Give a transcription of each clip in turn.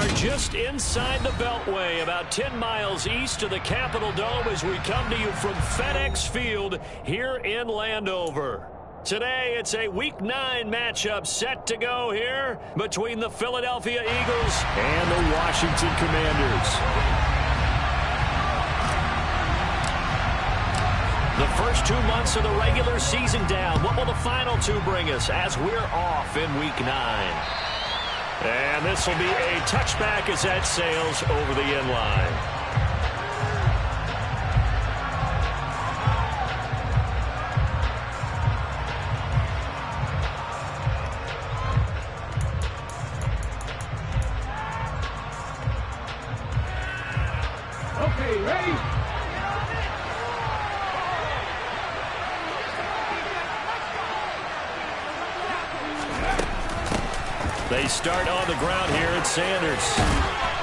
are just inside the Beltway, about 10 miles east of the Capitol Dome as we come to you from FedEx Field here in Landover. Today, it's a Week 9 matchup set to go here between the Philadelphia Eagles and the Washington Commanders. The first 2 months of the regular season down. What will the final two bring us as we're off in Week 9? And this will be a touchback as that sails over the end line. Okay, ready? They start on the ground here at Sanders.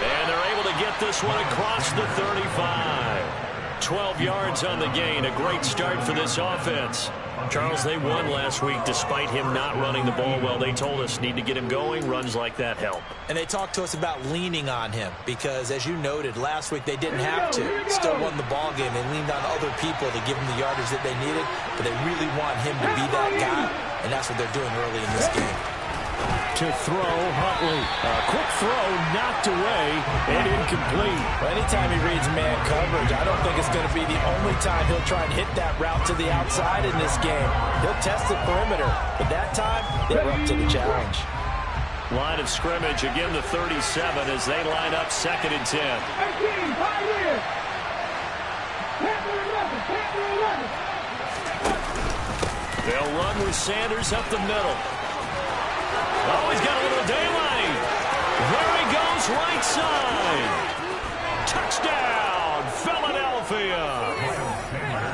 And they're able to get this one across the 35. 12 yards on the gain. A great start for this offense. Charles, they won last week despite him not running the ball well. They told us need to get him going. Runs like that help. And they talked to us about leaning on him because, as you noted, last week they didn't have to. Still won the ball game. They leaned on other people to give them the yardage that they needed, but they really want him to be that guy, and that's what they're doing early in this game. To throw, Huntley. A quick throw, knocked away, and incomplete. Well, anytime he reads man coverage, I don't think it's going to be the only time he'll try and hit that route to the outside in this game. He'll test the perimeter, but that time, they were up to the challenge. Line of scrimmage, again the 37 as they line up 2nd and 10. They'll run with Sanders up the middle. Oh, he's got a little daylight. There he goes, right side. Touchdown, Philadelphia.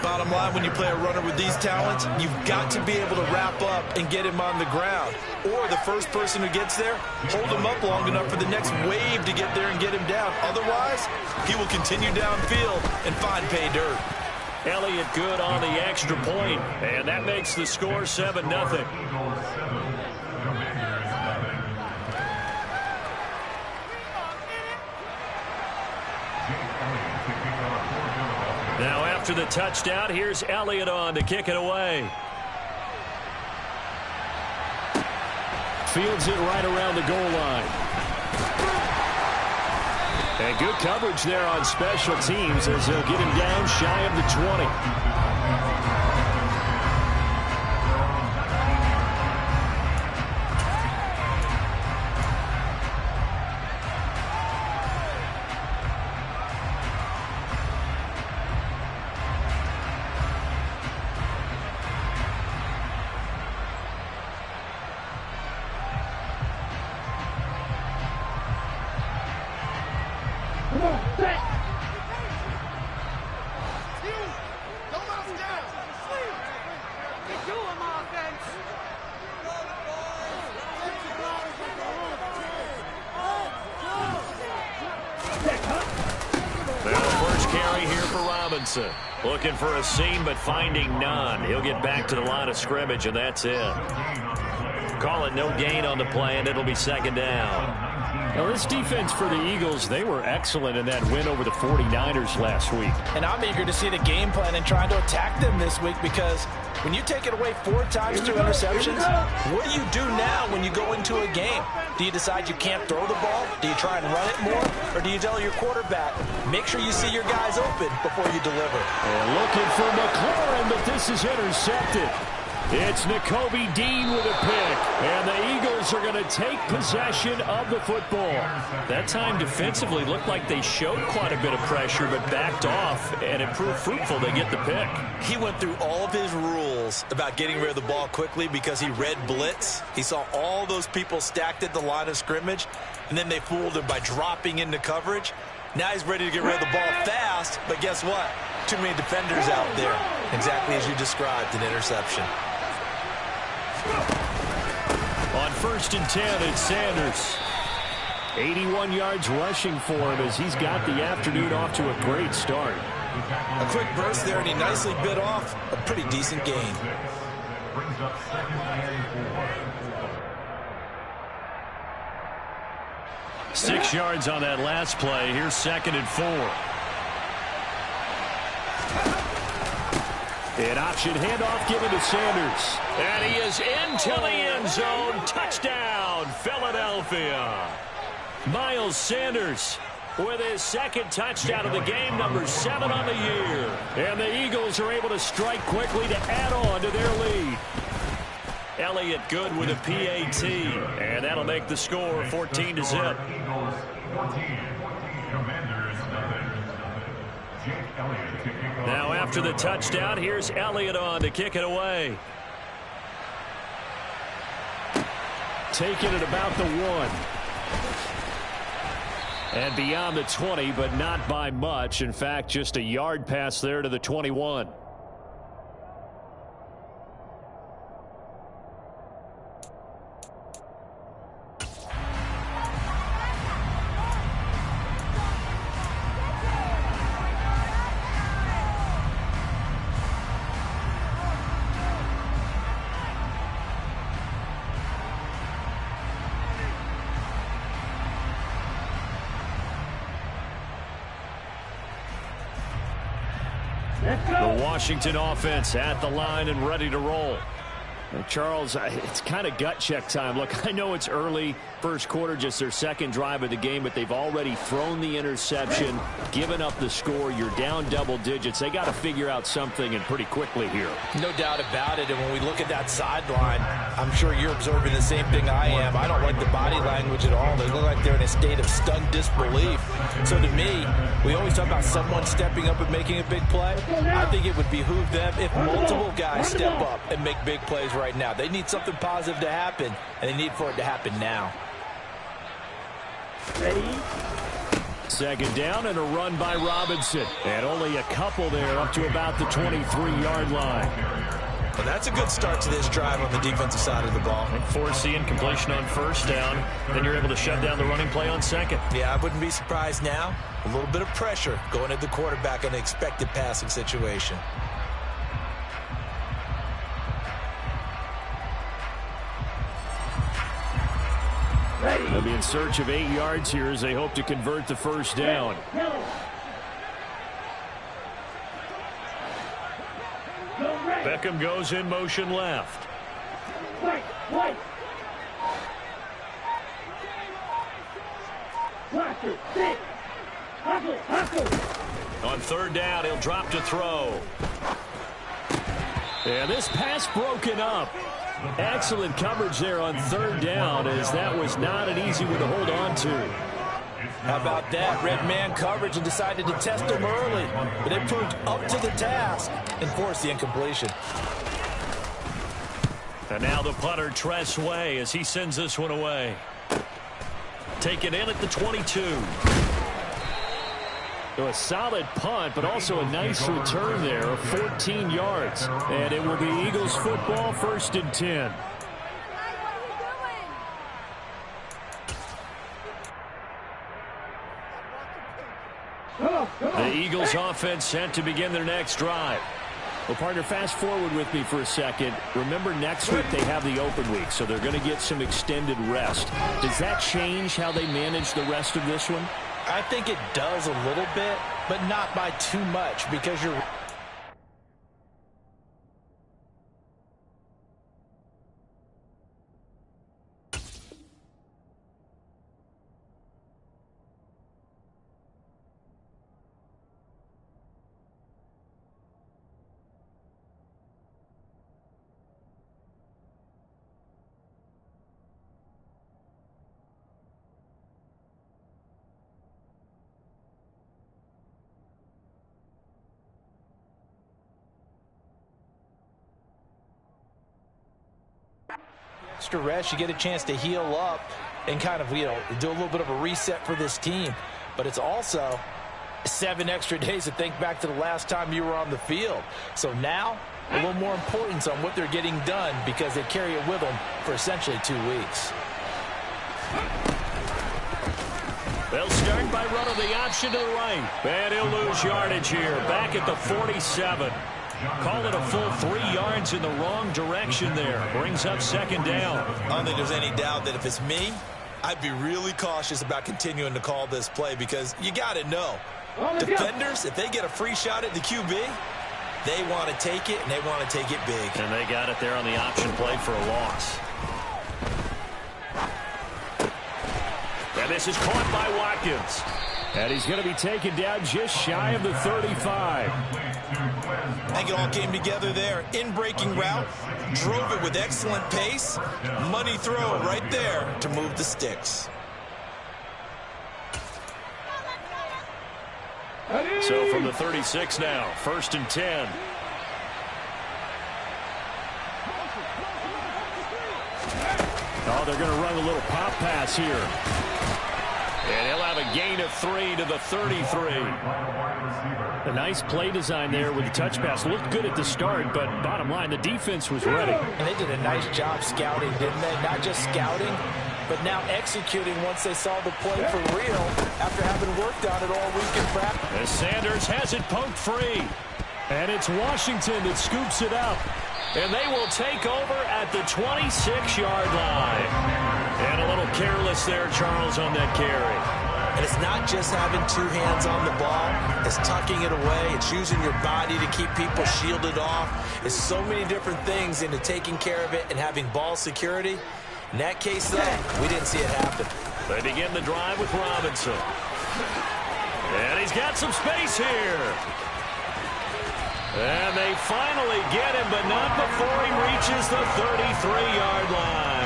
Bottom line, when you play a runner with these talents, you've got to be able to wrap up and get him on the ground. Or the first person who gets there, hold him up long enough for the next wave to get there and get him down. Otherwise, he will continue downfield and find pay dirt. Elliott good on the extra point, and that makes the score 7-0. Now after the touchdown, here's Elliott on to kick it away. Fields it right around the goal line. And good coverage there on special teams as they'll get him down shy of the 20. Looking for a seam, but finding none. He'll get back to the line of scrimmage, and that's it. Call it no gain on the play, and it'll be 2nd down. Now, this defense for the Eagles, they were excellent in that win over the 49ers last week. And I'm eager to see the game plan and trying to attack them this week because when you take it away 4 times, 2 interceptions, what do you do now when you go into a game? Do you decide you can't throw the ball? Do you try and run it more? Or do you tell your quarterback, make sure you see your guys open before you deliver? And looking for McLaurin, but this is intercepted. It's Nakobe Dean with a pick, and the Eagles are going to take possession of the football. That time defensively looked like they showed quite a bit of pressure, but backed off, and it proved fruitful. They get the pick. He went through all of his rules about getting rid of the ball quickly because he read blitz. He saw all those people stacked at the line of scrimmage, and then they fooled him by dropping into coverage. Now he's ready to get rid of the ball fast, but guess what? Too many defenders out there. Exactly as you described, an interception. On 1st and 10, it's Sanders. 81 yards rushing for him as he's got the afternoon off to a great start. A quick burst there, and he nicely bit off a pretty decent gain. 6 yards on that last play. Here's 2nd and 4. An option handoff given to Sanders. And he is into the end zone. Touchdown, Philadelphia. Miles Sanders with his 2nd touchdown of the game, number 7 on the year. And the Eagles are able to strike quickly to add on to their lead. Elliott good with a PAT. And that'll make the score 14-0. Now after the touchdown, here's Elliott on to kick it away. Taking it about the 1. And beyond the 20, but not by much. In fact, just a yard pass there to the 21. The Washington offense at the line and ready to roll. Charles, it's kind of gut check time. Look, I know it's early, first quarter, just their 2nd drive of the game, but they've already thrown the interception, given up the score. You're down double digits. They got to figure out something, and pretty quickly here. No doubt about it. And when we look at that sideline, I'm sure you're observing the same thing I am. I don't like the body language at all. They look like they're in a state of stunned disbelief. So to me, we always talk about someone stepping up and making a big play. I think it would behoove them if multiple guys step up and make big plays right now. They need something positive to happen, and they need for it to happen now. Ready? 2nd down and a run by Robinson. And only a couple there up to about the 23-yard line. Well, that's a good start to this drive on the defensive side of the ball. And force the incompletion on 1st down. Then you're able to shut down the running play on 2nd. Yeah, I wouldn't be surprised now. A little bit of pressure going at the quarterback in an expected passing situation. They'll be in search of 8 yards here as they hope to convert the 1st down. Beckham goes in motion left. On 3rd down, he'll drop to throw. And this pass broken up. Excellent coverage there on 3rd down, as that was not an easy one to hold on to. How about that? Red man coverage and decided to test him early. But it proved up to the task and forced the incompletion. And now the punter, Tress Way, as he sends this one away. Taken in at the 22. So a solid punt, but also a nice return there of 14 yards. And it will be Eagles football, 1st and 10. The Eagles offense set to begin their next drive. Well, partner, fast forward with me for a second. Remember, next week they have the open week, so they're going to get some extended rest. Does that change how they manage the rest of this one? I think it does a little bit, but not by too much, because you're... extra rest, you get a chance to heal up and kind of, do a little bit of a reset for this team. But it's also 7 extra days to think back to the last time you were on the field. So now, a little more importance on what they're getting done, because they carry it with them for essentially 2 weeks. They'll start by running the option to the right. And he'll lose yardage here, back at the 47. Call it a full 3 yards in the wrong direction there. Brings up 2nd down. I don't think there's any doubt that if it's me, I'd be really cautious about continuing to call this play because you got to know. Defenders, if they get a free shot at the QB, they want to take it, and they want to take it big. And they got it there on the option play for a loss. And this is caught by Watkins. And he's going to be taken down just shy of the 35. I think it all came together there. In-breaking route, drove it with excellent pace. Money throw right there to move the sticks. So from the 36 now, 1st and 10. Oh, they're going to run a little pop pass here. And he'll have a gain of 3 to the 33. A nice play design there with the touch pass. Looked good at the start, but bottom line, the defense was ready. And they did a nice job scouting, didn't they? Not just scouting, but now executing once they saw the play for real after having worked on it all week in practice. As Sanders has it poked free. And it's Washington that scoops it up. And they will take over at the 26-yard line. And a little careless there, Charles, on that carry. And it's not just having 2 hands on the ball. It's tucking it away. It's using your body to keep people shielded off. It's so many different things into taking care of it and having ball security. In that case, though, we didn't see it happen. They begin the drive with Robinson. And he's got some space here. And they finally get him, but not before he reaches the 33-yard line.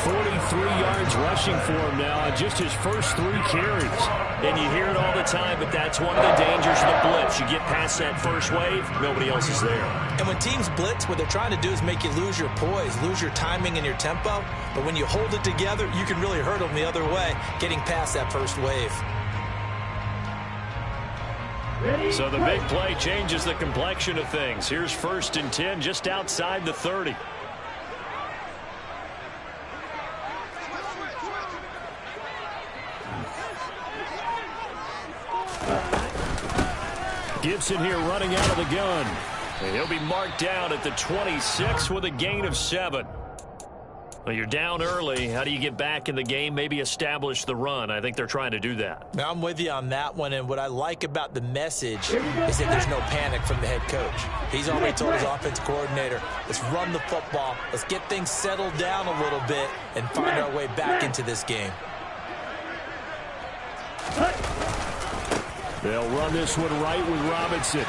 43 yards rushing for him now on just his first 3 carries. And you hear it all the time, but that's one of the dangers of the blitz. You get past that first wave, nobody else is there. And when teams blitz, what they're trying to do is make you lose your poise, lose your timing and your tempo. But when you hold it together, you can really hurt them the other way, getting past that first wave. So the big play changes the complexion of things. Here's 1st and 10 just outside the 30. Gibson here running out of the gun. And he'll be marked down at the 26 with a gain of 7. Well, you're down early. How do you get back in the game? Maybe establish the run. I think they're trying to do that. Now, I'm with you on that one, and what I like about the message is that there's no panic from the head coach. He's already told his offensive coordinator, let's run the football, let's get things settled down a little bit and find our way back into this game. They'll run this one right with Robinson.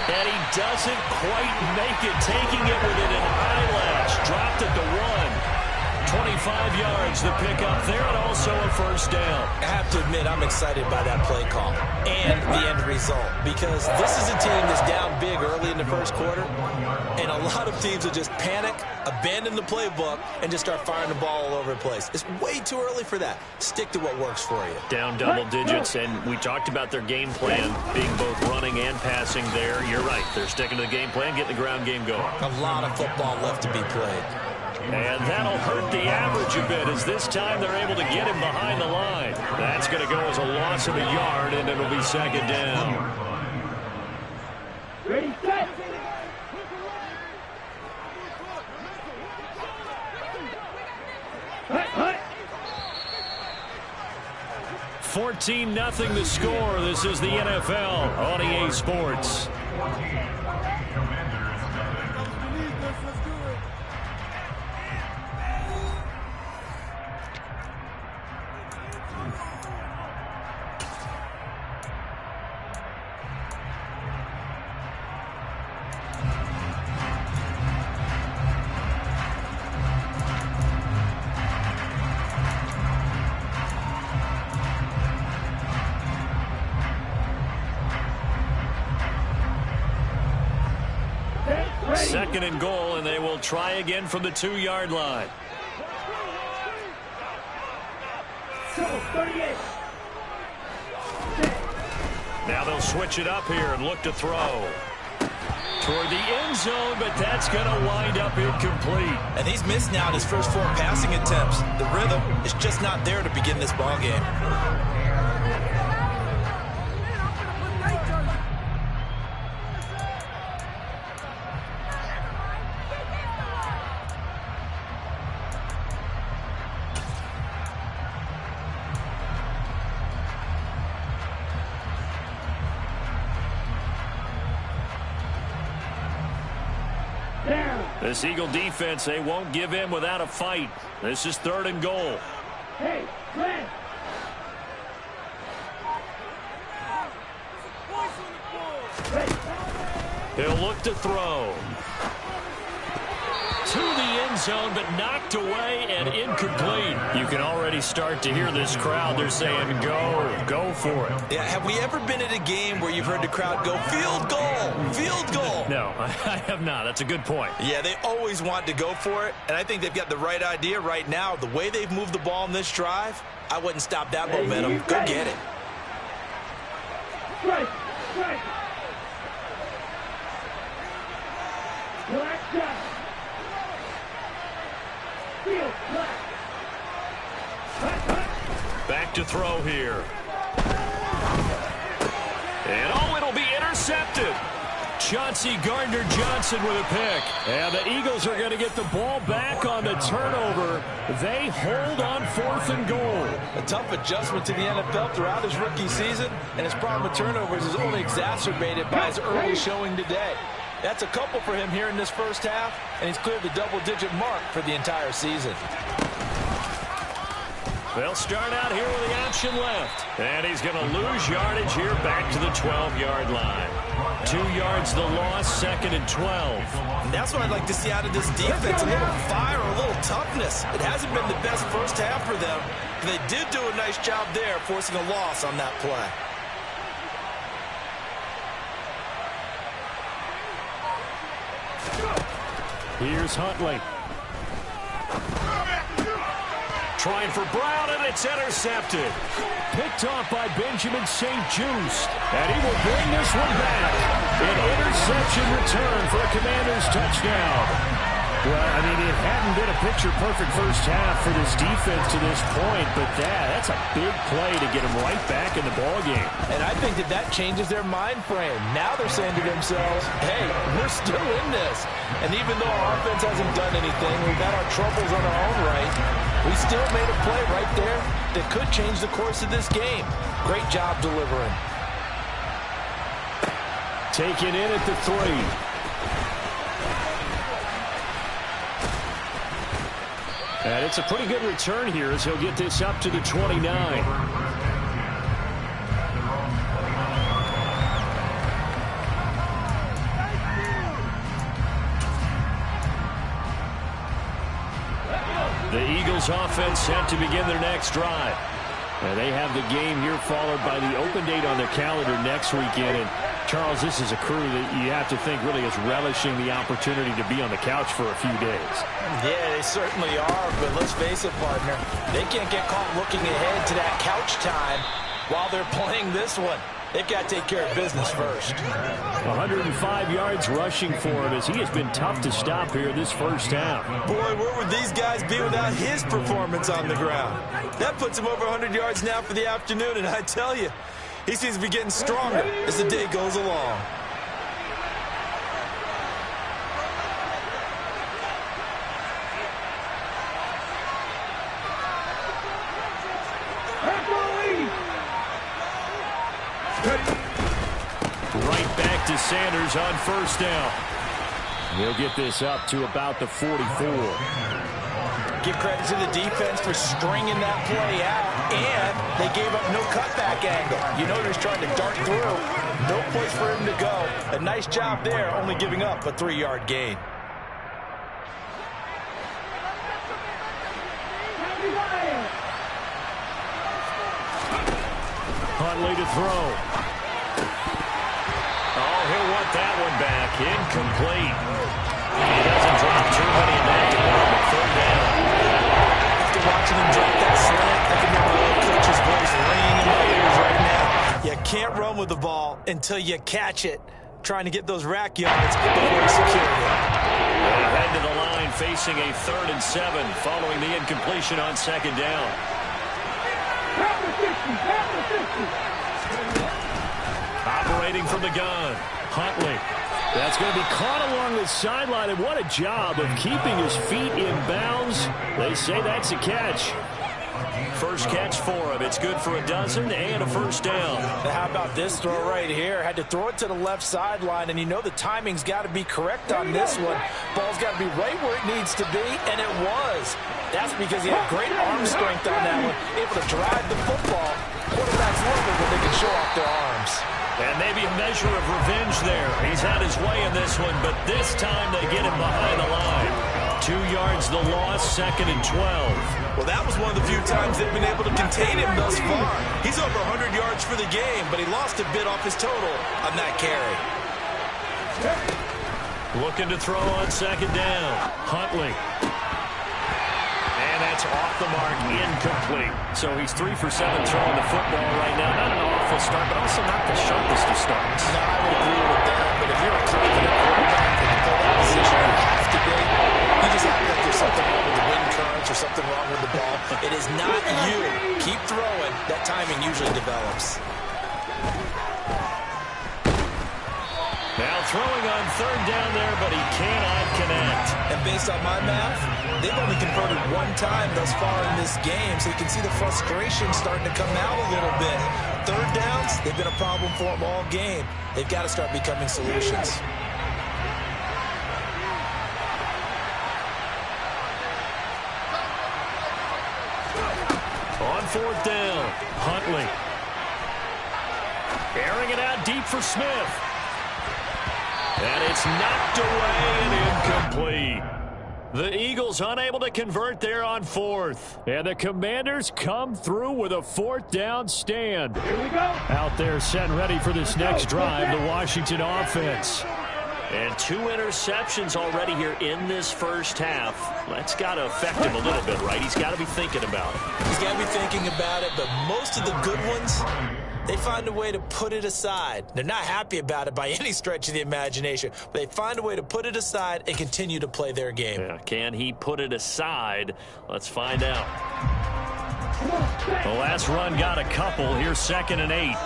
And he doesn't quite make it, taking it within an eyelash. Dropped at the 1. 25 yards the pickup there, and also a first down. I have to admit, I'm excited by that play call and the end result, because this is a team that's down big early in the first quarter, and a lot of teams will just panic, abandon the playbook, and just start firing the ball all over the place. It's way too early for that. Stick to what works for you. Down double digits, and we talked about their game plan being both running and passing there. You're right. They're sticking to the game plan, getting the ground game going. A lot of football left to be played. And that'll hurt the average a bit, as this time they're able to get him behind the line. That's going to go as a loss of a yard, and it'll be 2nd down. Ready, set. Hut, hut. 14-0 the score. This is the NFL on EA Sports. Second and goal, and they will try again from the 2-yard line. 38. Now they'll switch it up here and look to throw toward the end zone, but that's going to wind up incomplete. And he's missed now his first 4 passing attempts. The rhythm is just not there to begin this ball game. This Eagle defense, they won't give in without a fight. This is 3rd and goal. Hey, Glenn. He'll look to throw. To the end zone, but knocked away and incomplete. You can already start to hear this crowd. They're saying, go for it. Yeah, have we ever been at a game where you've heard the crowd go, field goal, field goal? No, I have not. That's a good point. Yeah, they always want to go for it, and I think they've got the right idea right now. The way they've moved the ball in this drive, I wouldn't stop that momentum. Go get it. Strike, strike. Black shot. Field, black. Back to throw here. And it'll be intercepted. Chauncey Gardner-Johnson with a pick. And the Eagles are going to get the ball back on the turnover. They hold on 4th and goal. A tough adjustment to the NFL throughout his rookie season, and his problem with turnovers is only exacerbated by his early showing today. That's a couple for him here in this first half, and he's cleared the double-digit mark for the entire season. They'll start out here with the option left. And he's going to lose yardage here back to the 12-yard line. 2 yards the loss, 2nd and 12. And that's what I'd like to see out of this defense, a little fire, a little toughness. It hasn't been the best first half for them, but they did do a nice job there, forcing a loss on that play. Here's Huntley. Trying for Brown, and it's intercepted. Picked off by Benjamin St-Juste. And he will bring this one back. An interception return for a Commanders touchdown. Well, I mean, it hadn't been a picture-perfect first half for this defense to this point, but that's a big play to get them right back in the ballgame. And I think that changes their mind frame. Now they're saying to themselves, hey, we're still in this. And even though our offense hasn't done anything, we've had our troubles on our own right, we still made a play right there that could change the course of this game. Great job delivering. Taken in at the 3. And it's a pretty good return here as he'll get this up to the 29. The Eagles offense set to begin their next drive. And they have the game here followed by the open date on their calendar next weekend. And Charles, this is a crew that you have to think really is relishing the opportunity to be on the couch for a few days. Yeah, they certainly are, but let's face it, partner. They can't get caught looking ahead to that couch time while they're playing this one. They've got to take care of business first. 105 yards rushing for him as he has been tough to stop here this first half. Boy, where would these guys be without his performance on the ground? That puts him over 100 yards now for the afternoon, and I tell you, he seems to be getting stronger as the day goes along. Right back to Sanders on first down. He'll get this up to about the 44. Give credit to the defense for stringing that play out, and they gave up no cutback angle. You know they're trying to dart through. No place for him to go. A nice job there, only giving up a 3-yard gain. Huntley to throw. Oh, he'll want that one back. Incomplete. He doesn't drop too many in that department. 3rd down. After watching him drop that slant, I can hear my old coach's voice ringing in my ears right now. You can't run with the ball until you catch it. Trying to get those rack yards before you secure it. Head to the line facing a 3rd and 7 following the incompletion on 2nd down. Operating from the gun, Huntley. That's going to be caught along the sideline, and what a job of keeping his feet in bounds. They say that's a catch. First catch for him. It's good for a dozen and a first down. Now, how about this throw right here? Had to throw it to the left sideline, and you know the timing's got to be correct on this one. Ball's got to be right where it needs to be, and it was. That's because he had great arm strength on that one, able to drive the football. Quarterbacks love it when they can show off their arms. And maybe a measure of revenge there. He's had his way in this one, but this time they get him behind the line. 2 yards the loss, 2nd and 12. Well, that was one of the few times they've been able to contain him thus far. He's over 100 yards for the game, but he lost a bit off his total on that carry. Looking to throw on 2nd down. Huntley. And that's off the mark, incomplete. So he's 3 for 7 throwing the football right now. Not an awful start, but also not the sharpest of starts. No, I would agree with that, but if you're a confident quarterback and you play that position, you have to be. You just act like there's something wrong with the wind currents or something wrong with the ball. It is not you. Keep throwing. That timing usually develops. Now throwing on 3rd down there, but he cannot connect. And based on my math, they've only converted 1 time thus far in this game, so you can see the frustration starting to come out a little bit. 3rd downs, they've been a problem for them all game. They've got to start becoming solutions. On 4th down, Huntley. Airing it out deep for Smith. And it's knocked away and incomplete. The Eagles unable to convert there on 4th. And the Commanders come through with a 4th down stand. Here we go. Out there set and ready for this next drive, the Washington offense. And 2 interceptions already here in this first half. That's got to affect him a little bit, right? He's got to be thinking about it. He's got to be thinking about it, but most of the good ones, they find a way to put it aside. They're not happy about it by any stretch of the imagination, but they find a way to put it aside and continue to play their game. Yeah, can he put it aside? Let's find out. The last run got a couple. Here's 2nd and 8.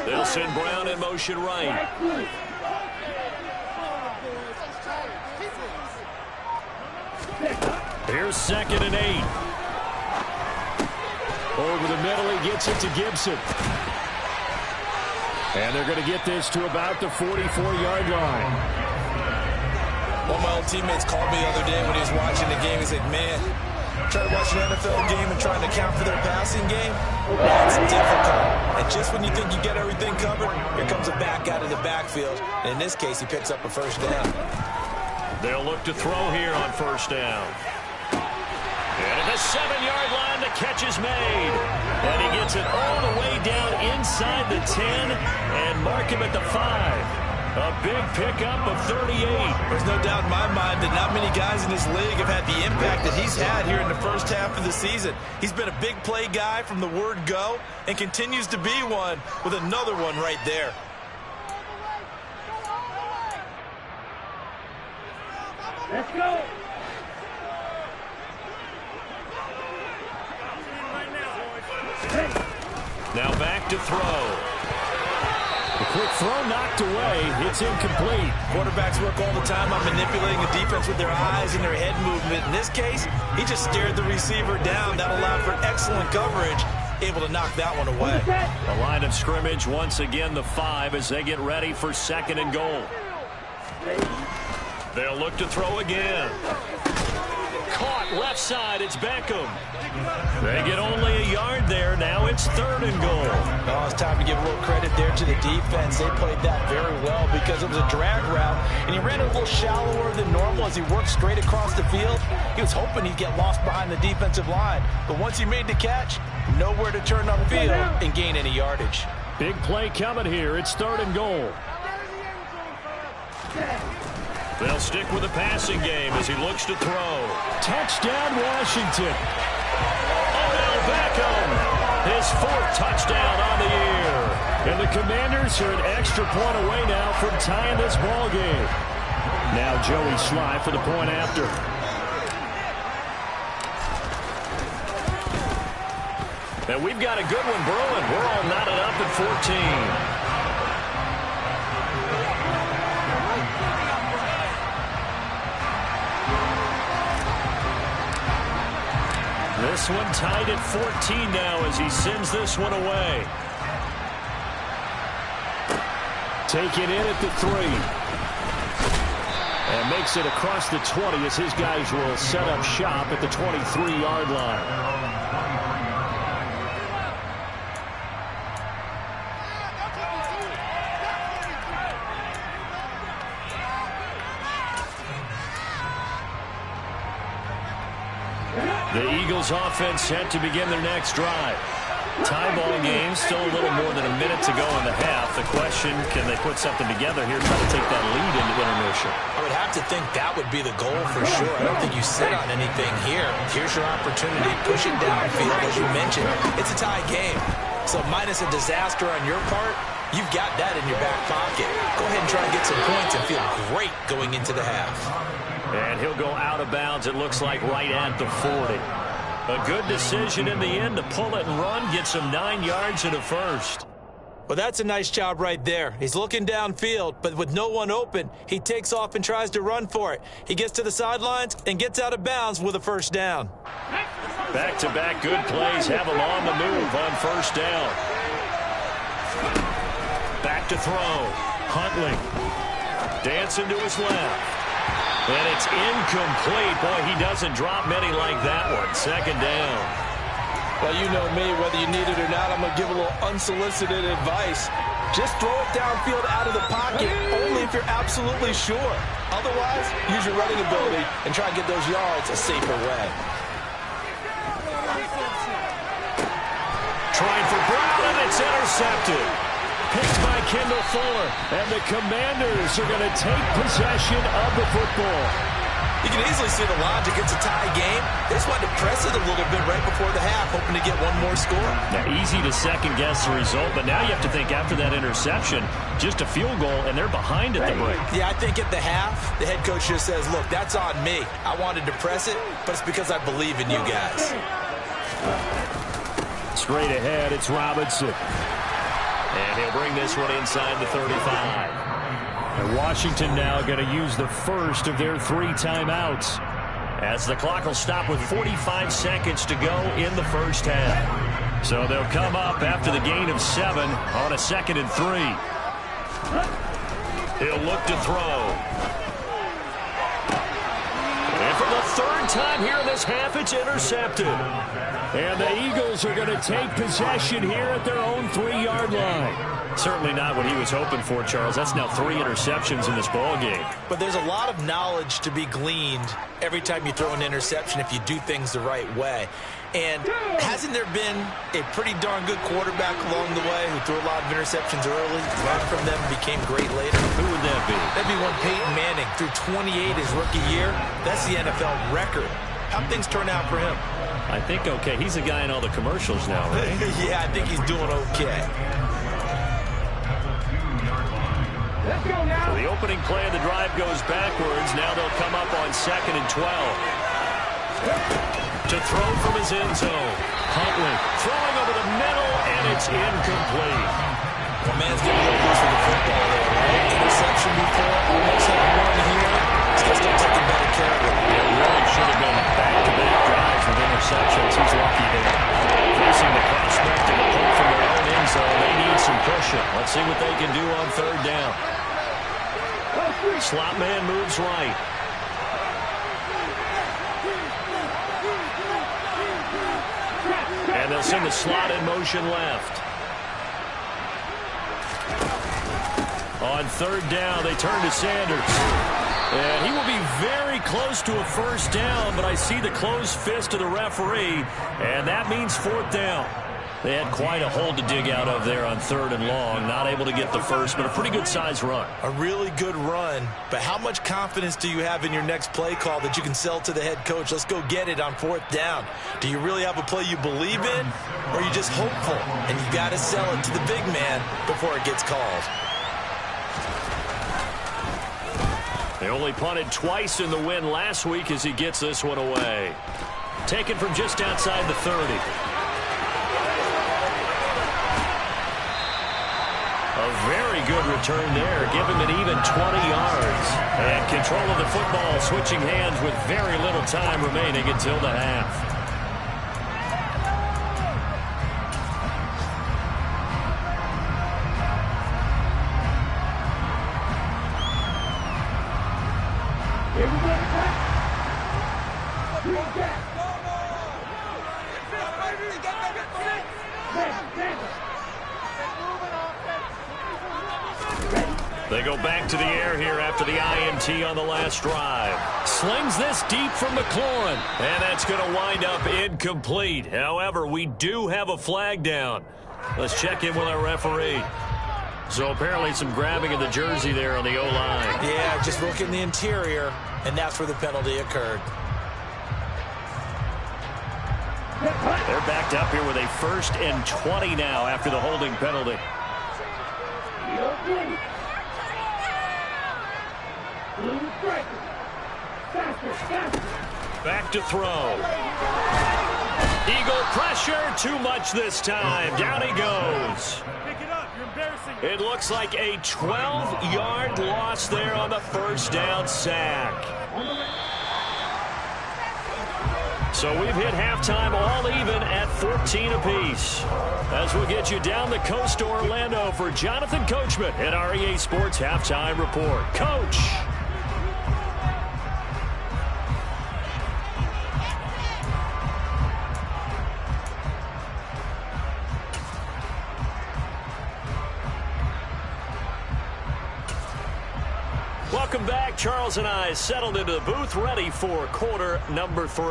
They'll send Brown in motion right. Here's 2nd and 8. Over the middle, he gets it to Gibson. And they're going to get this to about the 44-yard line. One of my old teammates called me the other day when he was watching the game. He said, man, trying to watch an NFL game and trying to account for their passing game, that's difficult. And just when you think you get everything covered, here comes a back out of the backfield. And in this case, he picks up a first down. They'll look to throw here on 1st down. And at the 7-yard line, the catch is made. And he gets it all the way down inside the 10 and mark him at the 5. A big pickup of 38. There's no doubt in my mind that not many guys in this league have had the impact that he's had here in the first half of the season. He's been a big play guy from the word go and continues to be one with another one right there. Let's go. Now back to throw. The quick throw knocked away. It's incomplete. Quarterbacks work all the time on manipulating the defense with their eyes and their head movement. In this case, he just stared the receiver down. That allowed for excellent coverage, able to knock that one away. The line of scrimmage, once again, the 5 as they get ready for 2nd and goal. They'll look to throw again. Caught left side. It's Beckham. They get only a yard there. Now it's 3rd and goal. Oh, it's time to give a little credit there to the defense. They played that very well because it was a drag route, and he ran a little shallower than normal as he worked straight across the field. He was hoping he'd get lost behind the defensive line, but once he made the catch, nowhere to turn upfield and gain any yardage. Big play coming here. It's 3rd and goal. They'll stick with the passing game as he looks to throw. Touchdown, Washington. Odell Beckham, his 4th touchdown on the year. And the Commanders are an extra point away now from tying this ball game. Now Joey Sly for the point after. And we've got a good one brewing. We're all knotted up at 14. This one tied at 14 now as he sends this one away. Taken in at the 3. And makes it across the 20 as his guys will set up shop at the 23-yard line. The Eagles offense set to begin their next drive. Tie ball game, still a little more than a minute to go in the half. The question, can they put something together here, try to take that lead into intermission? I would have to think that would be the goal for sure. I don't think you sit on anything here. Here's your opportunity. Push it downfield, as you mentioned. It's a tie game. So minus a disaster on your part, you've got that in your back pocket. Go ahead and try to get some points and feel great going into the half. And he'll go out of bounds, it looks like, right at the 40. A good decision in the end to pull it and run, get some 9 yards and a first. Well, that's a nice job right there. He's looking downfield, but with no one open, he takes off and tries to run for it. He gets to the sidelines and gets out of bounds with a first down. Back-to-back good plays have him on the move on first down. Back to throw. Huntley. Dancing to his left. And it's incomplete. Boy, he doesn't drop many like that one. Second down. Well, you know me, whether you need it or not, I'm going to give a little unsolicited advice. Just throw it downfield out of the pocket, only if you're absolutely sure. Otherwise, use your running ability and try to get those yards a safer way. Trying for Brown, and it's intercepted. Picked by Kendall Fuller, and the Commanders are going to take possession of the football. You can easily see the logic. It's a tie game. They just wanted to press it a little bit right before the half, hoping to get one more score. Now, easy to second-guess the result, but now you have to think after that interception, just a field goal, and they're behind at the break. Yeah, I think at the half, the head coach just says, look, that's on me. I wanted to press it, but it's because I believe in you guys. Straight ahead, it's Robinson. And he'll bring this one inside the 35. And Washington now going to use the first of their 3 timeouts, as the clock will stop with 45 seconds to go in the first half. So they'll come up after the gain of 7 on a 2nd and 3. He'll look to throw. And for the 3rd time here in this half, it's intercepted. And the Eagles are going to take possession here at their own 3-yard line. Certainly not what he was hoping for, Charles. That's now 3 interceptions in this ball game. But there's a lot of knowledge to be gleaned every time you throw an interception if you do things the right way. And hasn't there been a pretty darn good quarterback along the way who threw a lot of interceptions early, learned from them, became great later? Who would that be? That'd be one Peyton Manning. Threw 28 his rookie year. That's the NFL record. How'd things turn out for him? I think okay. He's a guy in all the commercials now, right? Yeah, I think he's doing okay. Let's go now. So the opening play of the drive goes backwards. Now they'll come up on 2nd and 12. To throw from his end zone. Huntley throwing over the middle, and it's incomplete. Well, man's getting a little loose with the football there, right? Interception before, almost had one here. He's got to start taking better care of it. It really should have been back-to-back drives with interceptions. He's lucky there. Facing the prospect of a punt from their own end zone, they need some pushing. Let's see what they can do on 3rd down. Slot man moves right. And they'll send the slot in motion left. On 3rd down, they turn to Sanders. And he will be very close to a first down, but I see the closed fist of the referee, and that means 4th down. They had quite a hole to dig out of there on 3rd and long. Not able to get the first, but a pretty good-sized run. A really good run, but how much confidence do you have in your next play call that you can sell to the head coach? Let's go get it on 4th down. Do you really have a play you believe in, or are you just hopeful? And you got to sell it to the big man before it gets called. They only punted twice in the win last week as he gets this one away. Taken from just outside the 30. A very good return there. Give him an even 20 yards. And control of the football, switching hands with very little time remaining until the half. They go back to the air here after the INT on the last drive. Slings this deep from McLaurin. And that's going to wind up incomplete. However, we do have a flag down. Let's check in with our referee. So apparently some grabbing of the jersey there on the O-line. Yeah, just look in the interior, and that's where the penalty occurred. They're backed up here with a 1st and 20 now after the holding penalty. Back to throw. Eagle pressure, too much this time. Down he goes. It looks like a 12-yard loss there on the 1st down sack. So we've hit halftime all even at 14 apiece. As we'll get you down the coast to Orlando for Jonathan Coachman at our EA Sports Halftime Report. Coach. Welcome back. Charles and I settled into the booth, ready for quarter number 3.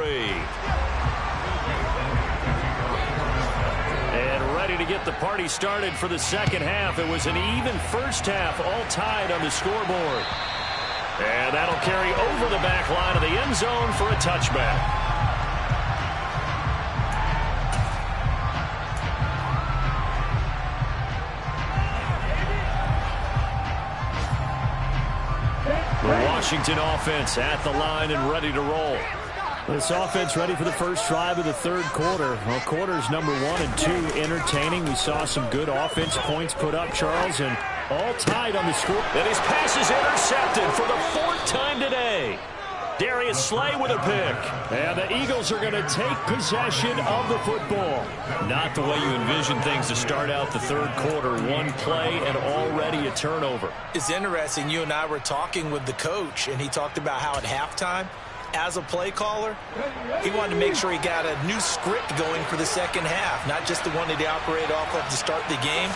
And ready to get the party started for the second half. It was an even first half, all tied on the scoreboard. And that'll carry over the back line of the end zone for a touchback. Washington offense at the line and ready to roll. This offense ready for the first drive of the 3rd quarter. Well, quarters number 1 and 2 entertaining. We saw some good offense points put up, Charles, and all tied on the score. And his pass is intercepted for the 4th time today. Darius Slay with a pick. And the Eagles are going to take possession of the football. Not the way you envision things to start out the 3rd quarter. One play and already a turnover. It's interesting. You and I were talking with the coach, and he talked about how at halftime, as a play caller, he wanted to make sure he got a new script going for the second half, not just the one that he operated off of to start the game.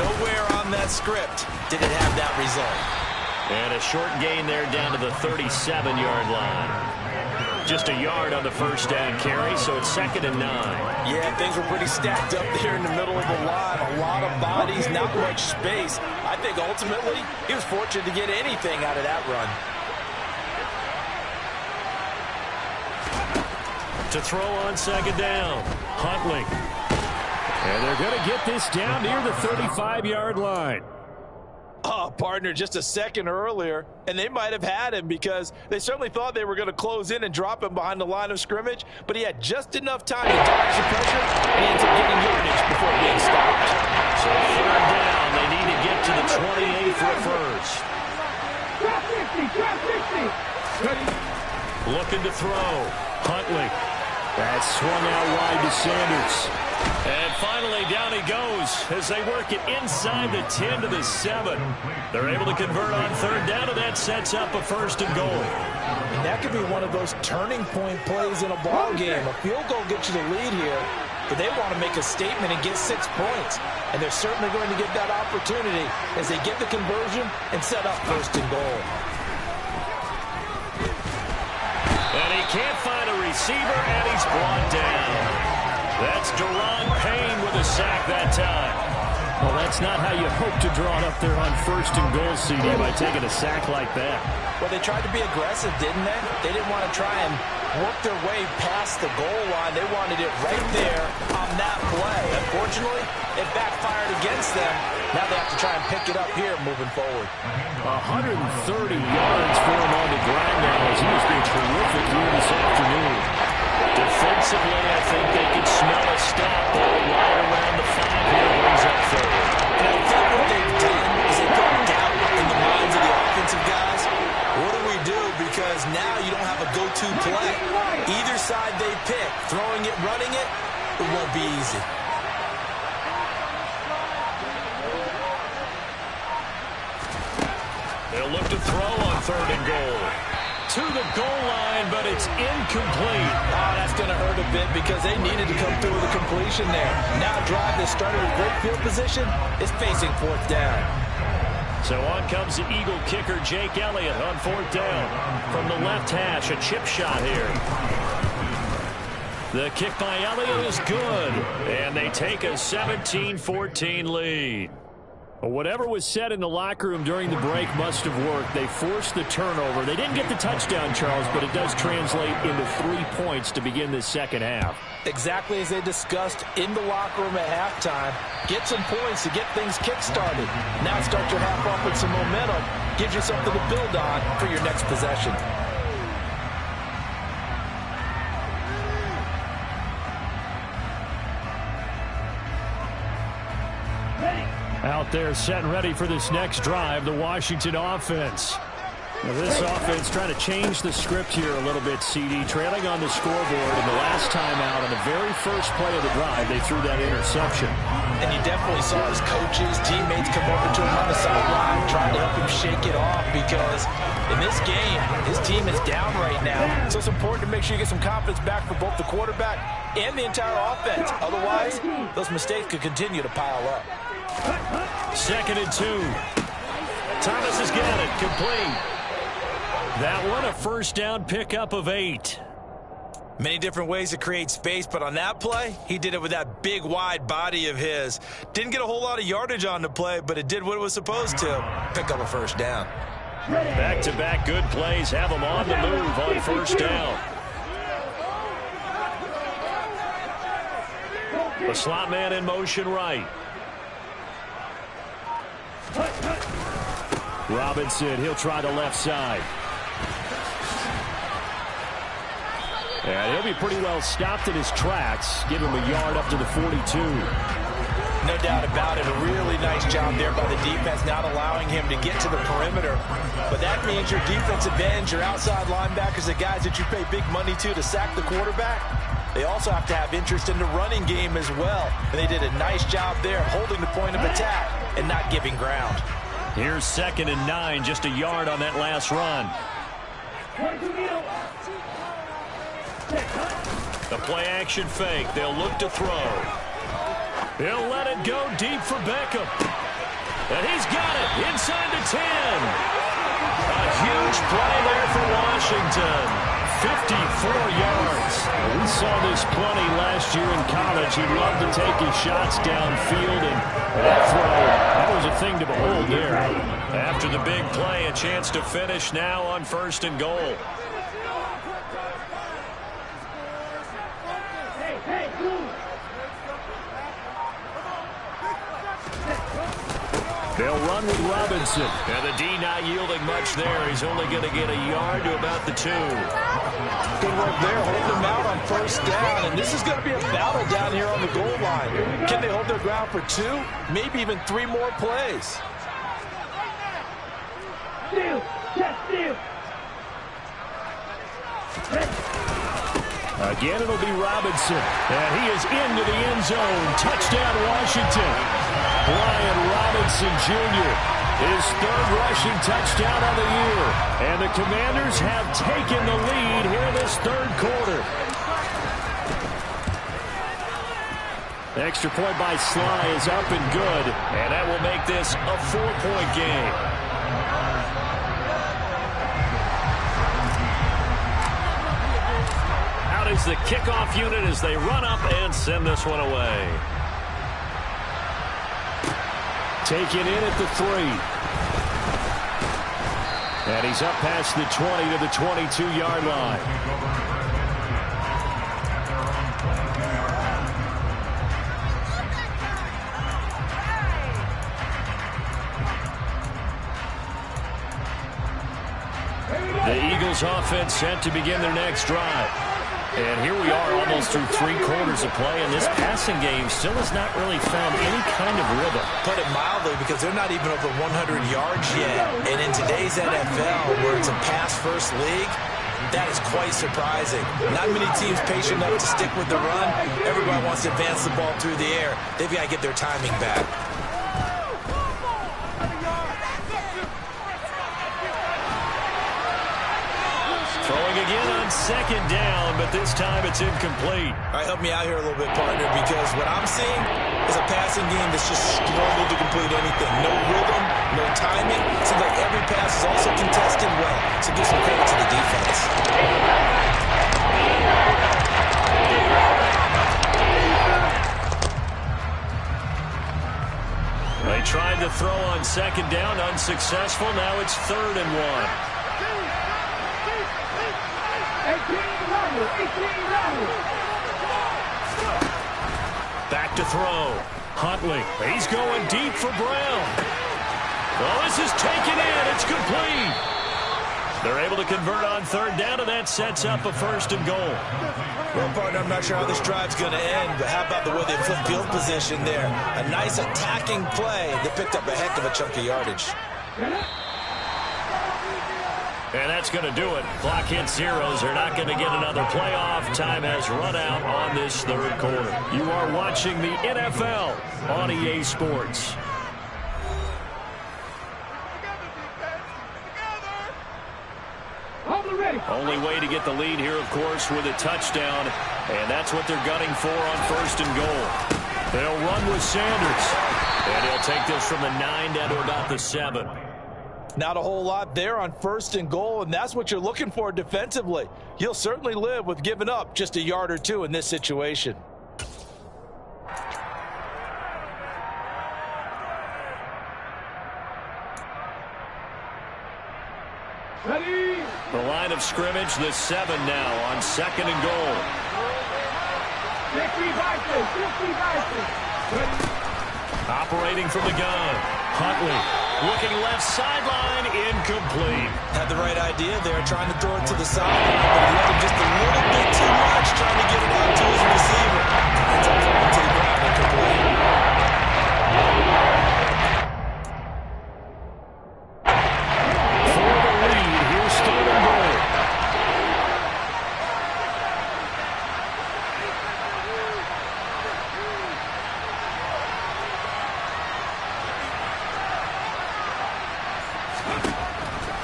Nowhere on that script did it have that result. And a short gain there down to the 37-yard line. Just a yard on the 1st down carry, so it's 2nd and 9. Yeah, things were pretty stacked up there in the middle of the line. A lot of bodies, not much space. I think ultimately he was fortunate to get anything out of that run. To throw on 2nd down, Huntley. And they're going to get this down near the 35-yard line. Oh, partner, just a second earlier, and they might have had him because they certainly thought they were going to close in and drop him behind the line of scrimmage, but he had just enough time to dodge the pressure and ends up getting yardage before being stopped. So 3rd down, they need to get to the 28 for a first. Looking to throw. Huntley. That swung out wide to Sanders. And finally, down he goes as they work it inside the 10 to the 7. They're able to convert on 3rd down, and that sets up a 1st and goal. And that could be one of those turning point plays in a ball game. A field goal gets you the lead here, but they want to make a statement and get 6 points. And they're certainly going to get that opportunity as they get the conversion and set up 1st and goal. And he can't find a receiver, and he's brought down. That's Deron Payne with a sack that time. Well, that's not how you hope to draw it up there on 1st and goal, CD, by taking a sack like that. Well, they tried to be aggressive, didn't they? They didn't want to try and work their way past the goal line. They wanted it right there on that play. Unfortunately, it backfired against them. Now they have to try and pick it up here moving forward. 130 yards for him on the ground now as he has been terrific here this afternoon. Defensively, I think they could smell a stop ball right around the 5 here, brings up 3rd. And I think what they've done is they put doubt in the minds of the offensive guys. What do we do? Because now you don't have a go-to play. Either side they pick, throwing it, running it, it won't be easy. They'll look to throw on 3rd and goal. To the goal line, but it's incomplete. Oh, that's going to hurt a bit because they needed to come through with a completion there. Now a drive that started with great field position is facing 4th down. So on comes the Eagle kicker, Jake Elliott, on 4th down. From the left hash, a chip shot here. The kick by Elliott is good. And they take a 17-14 lead. Whatever was said in the locker room during the break must have worked. They forced the turnover. They didn't get the touchdown, Charles, but it does translate into 3 points to begin this second half. Exactly as they discussed in the locker room at halftime. Get some points to get things kick-started. Now start your half off with some momentum. Gives you something to build on for your next possession. Out there set and ready for this next drive, the Washington offense. Now this offense trying to change the script here a little bit, CD. Trailing on the scoreboard, and the last time out on the very first play of the drive, they threw that interception. And you definitely saw his coaches, teammates come over to him on the sideline, trying to help him shake it off, because in this game, his team is down right now. So it's important to make sure you get some confidence back for both the quarterback and the entire offense. Otherwise, those mistakes could continue to pile up. 2nd and 2. Thomas has got it, complete. That one a first down pickup of 8. Many different ways to create space, but on that play, he did it with that big, wide body of his. Didn't get a whole lot of yardage on the play, but it did what it was supposed to. Pick up a first down. Back-to-back good plays have them on the move on first down. The slot man in motion right. Robinson, he'll try the left side. And he'll be pretty well stopped in his tracks. Give him a yard up to the 42. No doubt about it. A really nice job there by the defense, not allowing him to get to the perimeter. But that means your defensive ends, your outside linebackers, the guys that you pay big money to sack the quarterback, they also have to have interest in the running game as well. And they did a nice job there holding the point of attack and not giving ground. Here's 2nd and 9, just a yard on that last run. The play action fake. They'll look to throw. He'll let it go deep for Beckham. And he's got it inside the 10. A huge play there for Washington. 54 yards. We saw this plenty last year in college. He loved to take his shots downfield, and that throw, that was a thing to behold there. After the big play, a chance to finish now on 1st and goal. They'll run with Robinson. And the D not yielding much there. He's only going to get a yard to about the 2. Good work there, holding them out on first down. And this is going to be a battle down here on the goal line. Can they hold their ground for 2, maybe even 3 more plays? Again, it'll be Robinson. And he is into the end zone. Touchdown, Washington. Brian Robinson Jr., his 3rd rushing touchdown of the year. And the Commanders have taken the lead here this 3rd quarter. The extra point by Sly is up and good. And that will make this a 4-point game. Out is the kickoff unit as they run up and send this one away. Taken in at the 3. And he's up past the 20 to the 22-yard line. The Eagles offense set to begin their next drive. And here we are almost through 3 quarters of play, and this passing game still has not really found any kind of rhythm. Put it mildly, because they're not even over 100 yards yet. And in today's NFL, where it's a pass-first league, that is quite surprising. Not many teams patient enough to stick with the run. Everybody wants to advance the ball through the air. They've got to get their timing back. Throwing again on on second down, but this time it's incomplete. All right, help me out here a little bit, partner, because what I'm seeing is a passing game that's just struggled to complete anything. No rhythm, no timing. Seems like every pass is also contested well, so give some credit to the defense. They tried to throw on second down, unsuccessful. Now it's 3rd and 1. Back to throw. Huntley. He's going deep for Brown. Oh, this is taken in. It's complete. They're able to convert on 3rd down, and that sets up a 1st and goal. Well, partner, I'm not sure how this drive's going to end, but how about the way they flip field position there? A nice attacking play that picked up a heck of a chunk of yardage. And that's going to do it. Clock hits zeros. They're not going to get another playoff. Time has run out on this 3rd quarter. You are watching the NFL on EA Sports. Only way to get the lead here, of course, with a touchdown. And that's what they're gunning for on 1st and goal. They'll run with Sanders. And he'll take this from the 9 down to about the 7. Not a whole lot there on 1st and goal, and that's what you're looking for defensively. You'll certainly live with giving up just a yard or two in this situation. The line of scrimmage, the 7 now on 2nd and goal. Operating from the gun. Huntley looking left sideline, incomplete. Had the right idea there, trying to throw it to the sideline, but he let him just a little bit too much, trying to get it out to his receiver. Ends up falling to the ground, incomplete.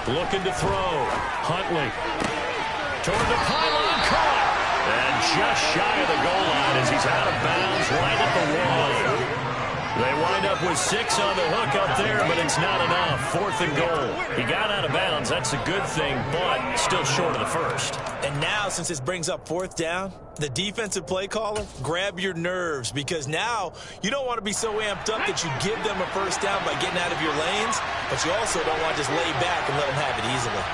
Looking to throw. Huntley. Toward the pylon, caught. And just shy of the goal line as he's out of bounds right at the wall. They wind up with 6 on the hook up there, but it's not enough. 4th and goal. He got out of bounds. That's a good thing, but still short of the 1st. And now, since this brings up 4th down, the defensive play caller, grab your nerves, because now you don't want to be so amped up that you give them a 1st down by getting out of your lanes, but you also don't want to just lay back and let them have it easily.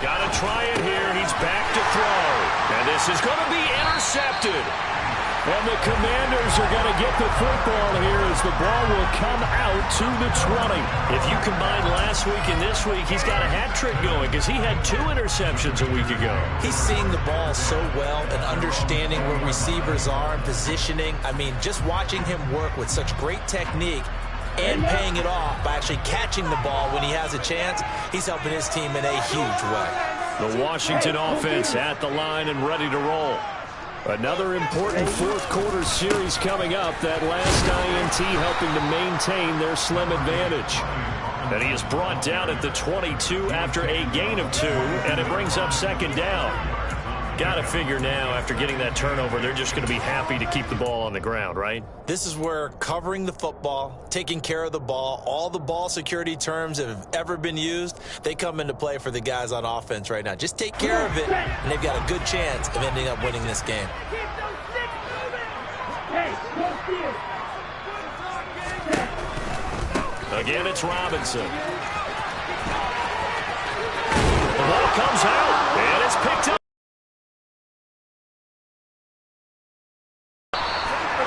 Got to try it here. He's back to throw. And this is going to be intercepted. And the Commanders are going to get the football here as the ball will come out to the 20. If you combine last week and this week, he's got a hat trick going because he had 2 interceptions a week ago. He's seeing the ball so well and understanding where receivers are and positioning. I mean, just watching him work with such great technique and paying it off by actually catching the ball when he has a chance, he's helping his team in a huge way. The Washington offense at the line and ready to roll. Another important 4th quarter series coming up. That last INT helping to maintain their slim advantage. And he is brought down at the 22 after a gain of 2, and it brings up 2nd down. Got to figure now, after getting that turnover, they're just going to be happy to keep the ball on the ground, right? This is where covering the football, taking care of the ball, all the ball security terms that have ever been used, they come into play for the guys on offense right now. Just take care of it, and they've got a good chance of ending up winning this game. Again, it's Robinson. The ball comes out, and it's picked up.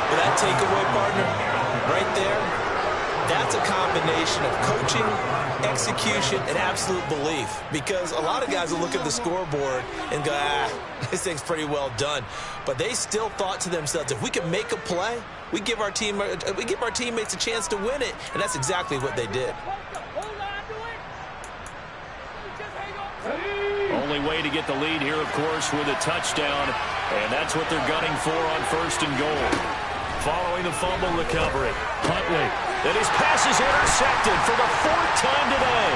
That takeaway, partner, right there, that's a combination of coaching, execution, and absolute belief. Because a lot of guys will look at the scoreboard and go, this thing's pretty well done. But they still thought to themselves, if we can make a play, we give our teammates a chance to win it. And that's exactly what they did. Only way to get the lead here, of course, with a touchdown. And that's what they're gunning for on 1st and goal. Following the fumble recovery, Huntley And his pass is intercepted for the 4th time today.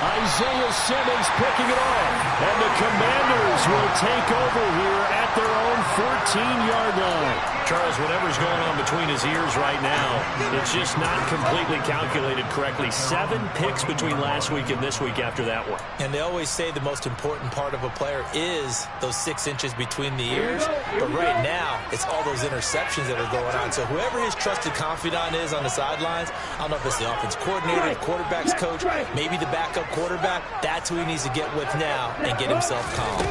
Isaiah Simmons picking it off. And the Commanders will take over here at their own 14-yard line. Charles, whatever's going on between his ears right now, it's just not completely calculated correctly. 7 picks between last week and this week after that one. And they always say the most important part of a player is those 6 inches between the ears. But right now, it's all those interceptions that are going on. So whoever his trusted confidant is on the sidelines, I don't know if it's the offense coordinator, the quarterback's coach, maybe the backup quarterback, that's who he needs to get with now and get himself calm.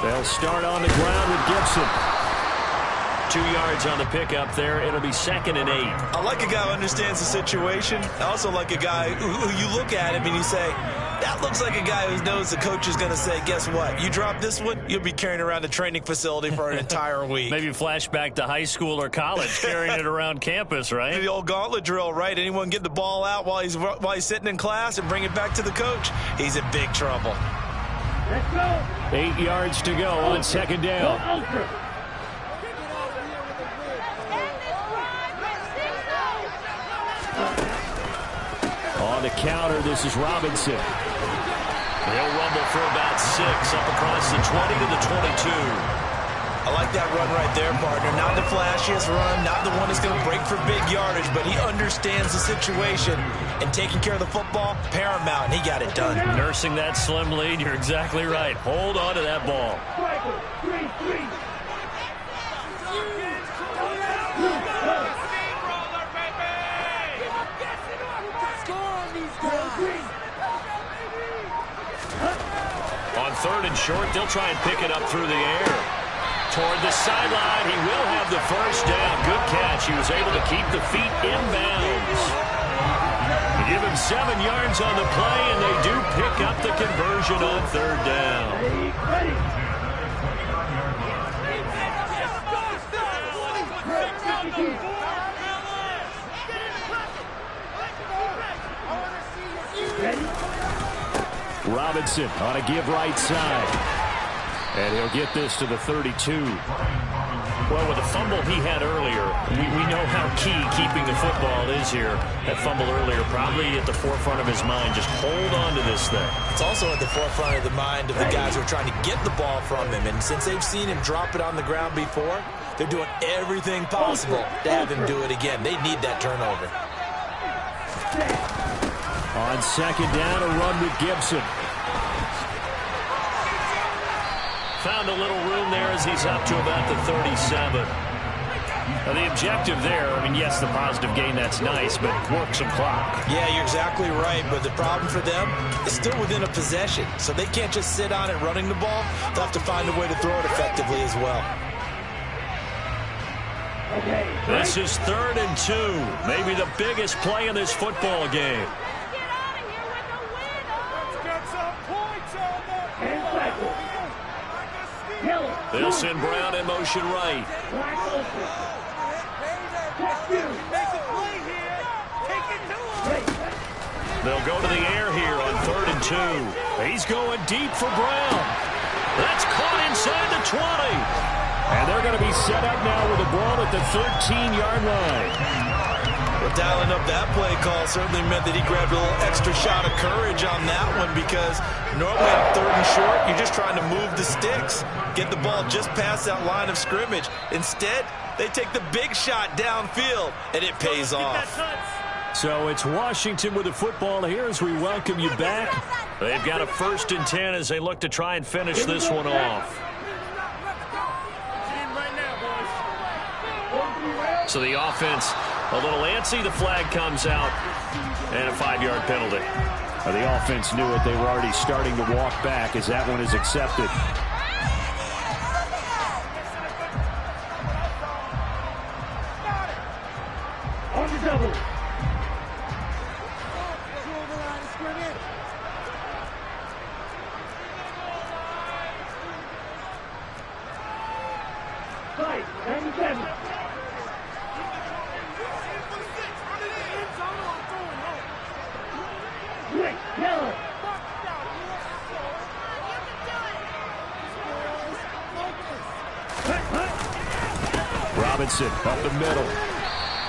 They'll start on the ground with Gibson. 2 yards on the pickup there. It'll be 2nd and 8. I like a guy who understands the situation. I also like a guy who you look at him and you say, that looks like a guy who knows the coach is going to say, guess what? You drop this one, you'll be carrying around the training facility for an entire week. Maybe flashback to high school or college, carrying it around campus, right? The old gauntlet drill, right? Anyone get the ball out while he's sitting in class and bring it back to the coach? He's in big trouble. Let's go. 8 yards to go on 2nd down. On the counter, this is Robinson. He'll rumble for about 6 up across the 20 to the 22. I like that run right there, partner. Not the flashiest run, not the one that's going to break for big yardage, but he understands the situation, and taking care of the football, paramount, and he got it done. Nursing that slim lead, you're exactly right. Hold on to that ball. On 3rd and short, they'll try and pick it up through the air. Toward the sideline, he will have the 1st down. Good catch. He was able to keep the feet in bounds. They give him 7 yards on the play, and they do pick up the conversion on 3rd down. Robinson on a give right side. And he'll get this to the 32. Well, with the fumble he had earlier, we know how key keeping the football is here. That fumble earlier probably at the forefront of his mind. Just hold on to this thing. It's also at the forefront of the mind of the guys who are trying to get the ball from him. And since they've seen him drop it on the ground before, they're doing everything possible to have him do it again. They need that turnover. On 2nd down, a run with Gibson. Found a little room there as he's up to about the 37. Now the objective there, I mean, yes, the positive gain, that's nice, but work some clock. Yeah, you're exactly right, but the problem for them is still within a possession, so they can't just sit on it running the ball. They'll have to find a way to throw it effectively as well. This is 3rd and 2, maybe the biggest play in this football game. They'll send Brown in motion right. They'll go to the air here on 3rd and 2. He's going deep for Brown. That's caught inside the 20. And they're going to be set up now with the ball at the 13-yard line. Well, dialing up that play call certainly meant that he grabbed a little extra shot of courage on that one, because normally on 3rd and short, you're just trying to move the sticks, get the ball just past that line of scrimmage. Instead, they take the big shot downfield, and it pays off. So it's Washington with the football here as we welcome you back. They've got a 1st and 10 as they look to try and finish this one off. So the offense a little antsy. The flag comes out, and a 5-yard penalty. The offense knew it. They were already starting to walk back as that one is accepted. On the double. Fight, 97. Quick, yellow. Robinson up the middle.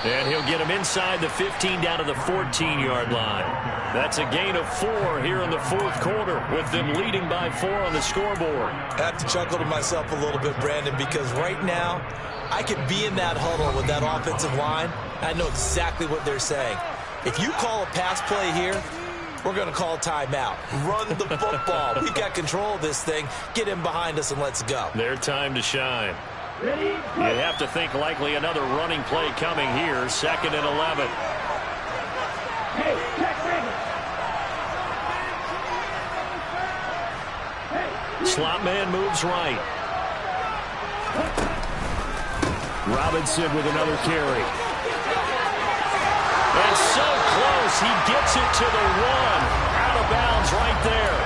And he'll get him inside the 15 down to the 14-yard line. That's a gain of 4 here in the fourth quarter with them leading by 4 on the scoreboard. I have to chuckle to myself a little bit, Brandon, because right now I could be in that huddle with that offensive line. I know exactly what they're saying. If you call a pass play here, we're going to call timeout. Run the football. We've got control of this thing. Get him behind us and let's go. Their time to shine. You have to think likely another running play coming here. 2nd and 11. Hey, check ready. Slot man moves right. Robinson with another carry. And so close. He gets it to the 1. Out of bounds right there.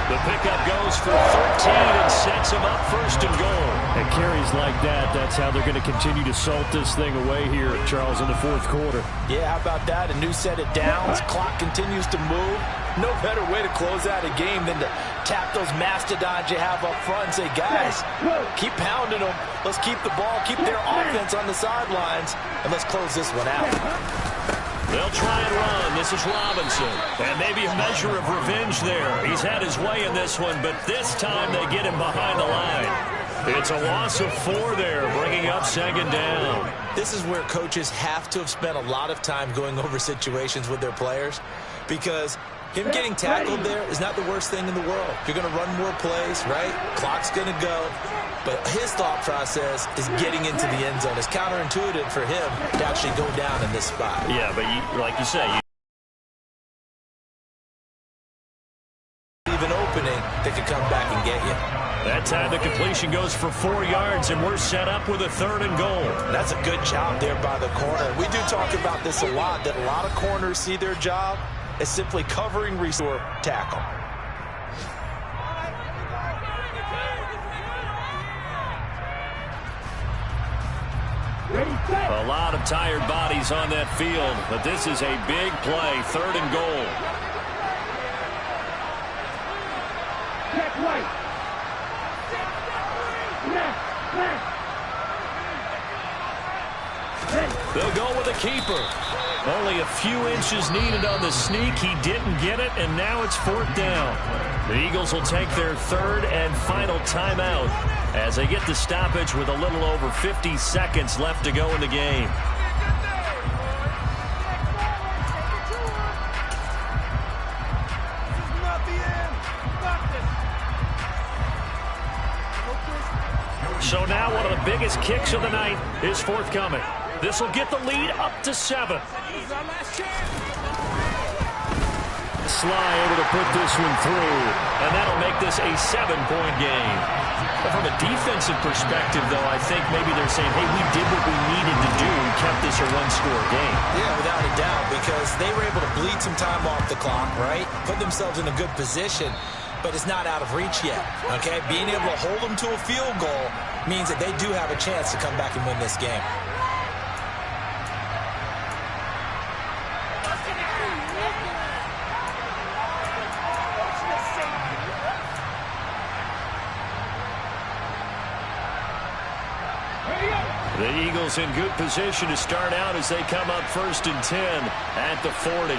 The pickup goes for 13 and sets him up 1st and goal. And carries like that, that's how they're going to continue to salt this thing away here, Charles, in the fourth quarter. Yeah, how about that? A new set of downs. Clock continues to move. No better way to close out a game than to tap those mastodons you have up front and say, guys, keep pounding them. Let's keep the ball, keep their offense on the sidelines, and let's close this one out. They'll try and run. This is Robinson. And maybe a measure of revenge there. He's had his way in this one, but this time they get him behind the line. It's a loss of 4 there, bringing up 2nd down. This is where coaches have to have spent a lot of time going over situations with their players, because him getting tackled there is not the worst thing in the world. You're going to run more plays, right? Clock's going to go. But his thought process is getting into the end zone. It's counterintuitive for him to actually go down in this spot. Yeah, but like you say, Leave an opening that could come back and get you. that time the completion goes for 4 yards, and we're set up with a 3rd and goal. That's a good job there by the corner. We do talk about this a lot, that a lot of corners see their job as simply covering or tackle. A lot of tired bodies on that field, but this is a big play, 3rd and goal. Check right. Left. They'll go with a keeper. Only a few inches needed on the sneak. He didn't get it, and now it's 4th down. The Eagles will take their 3rd and final timeout as they get the stoppage with a little over 50 seconds left to go in the game. So now one of the biggest kicks of the night is forthcoming. This will get the lead up to 7. Sly able to put this one through, and that'll make this a 7-point game. But from a defensive perspective, though, I think maybe they're saying, hey, we did what we needed to do and kept this a 1-score game. Yeah, without a doubt, because they were able to bleed some time off the clock, right? Put themselves in a good position, but it's not out of reach yet, okay? Being able to hold them to a field goal means that they do have a chance to come back and win this game. The Eagles in good position to start out as they come up 1st and 10 at the 40.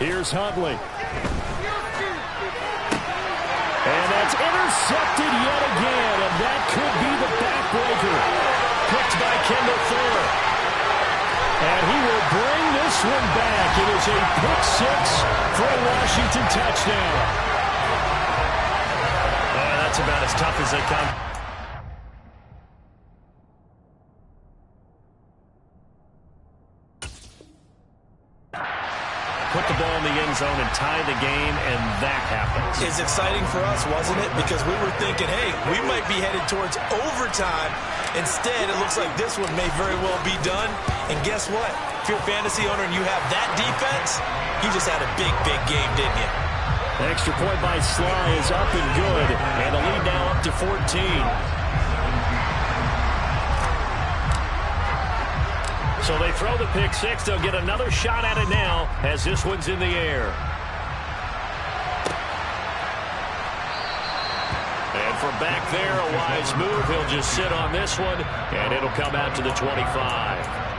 Here's Huntley. And that's intercepted yet again, and that could be the backbreaker. Picked by Kendall Fuller. And he will bring this one back. It is a pick 6 for a Washington touchdown. That's about as tough as they come. Put the ball in the end zone and tie the game, and that happens. It's exciting for us, wasn't it? Because we were thinking, hey, we might be headed towards overtime. Instead, it looks like this one may very well be done. And guess what? If you're a fantasy owner and you have that defense, you just had a big, big game, didn't you? The extra point by Sly is up and good, and the lead now up to 14. So they throw the pick six. They'll get another shot at it now as this one's in the air. And from back there, a wise move. He'll just sit on this one, and it'll come out to the 25.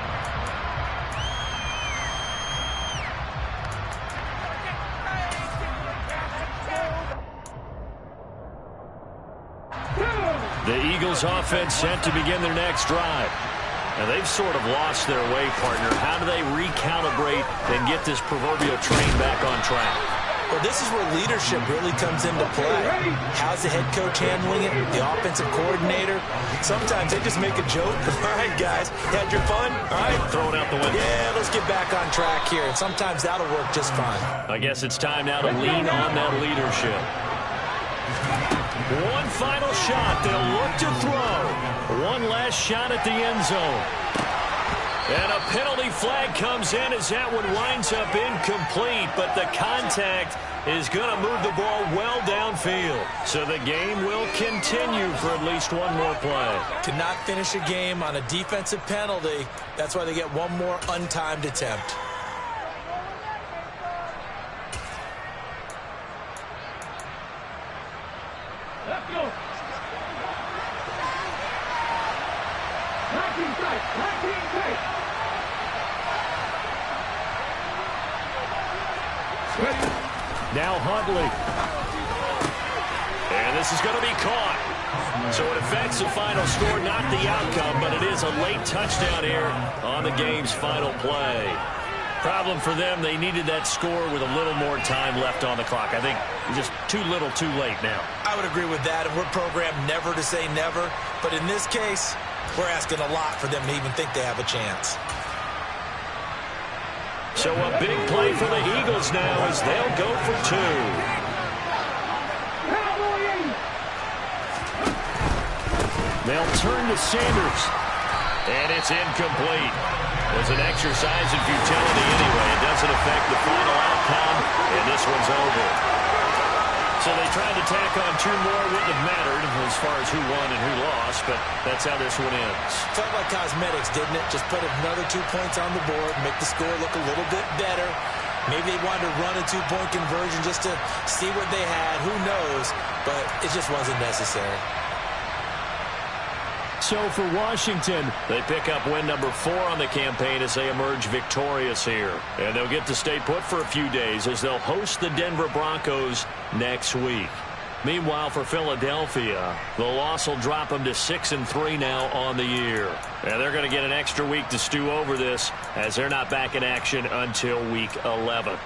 The Eagles offense set to begin their next drive. And they've sort of lost their way, partner. How do they recalibrate and get this proverbial train back on track? Well, this is where leadership really comes into play. How's the head coach handling it? The offensive coordinator? Sometimes they just make a joke. All right, guys, had your fun? All right. Throw it out the window. Yeah, let's get back on track here. And sometimes that'll work just fine. I guess it's time now to lean on that leadership. One final shot. They'll look to throw. One last shot at the end zone. And a penalty flag comes in as that one winds up incomplete, but the contact is going to move the ball well downfield. So the game will continue for at least one more play. To not finish a game on a defensive penalty, that's why they get one more untimed attempt. Let's go. 19 tight. 19 tight. Now Huntley. And this is going to be caught. So it affects the final score, not the outcome, but it is a late touchdown here on the game's final play. Problem for them, they needed that score with a little more time left on the clock. I think just too little too late now. I would agree with that, and we're programmed never to say never. But in this case, we're asking a lot for them to even think they have a chance. So a big play for the Eagles now as they'll go for two. They'll turn to Sanders. And it's incomplete. It was an exercise in futility anyway. It doesn't affect the final outcome, and this one's over. So they tried to tack on two more. Wouldn't have mattered as far as who won and who lost, but that's how this one ends. Felt like cosmetics, didn't it? Just put another 2 points on the board, make the score look a little bit better. Maybe they wanted to run a two-point conversion just to see what they had. Who knows? But it just wasn't necessary. So for Washington, they pick up win number 4 on the campaign as they emerge victorious here. And they'll get to stay put for a few days as they'll host the Denver Broncos next week. Meanwhile, for Philadelphia, the loss will drop them to 6-3 now on the year. And they're going to get an extra week to stew over this as they're not back in action until week 11.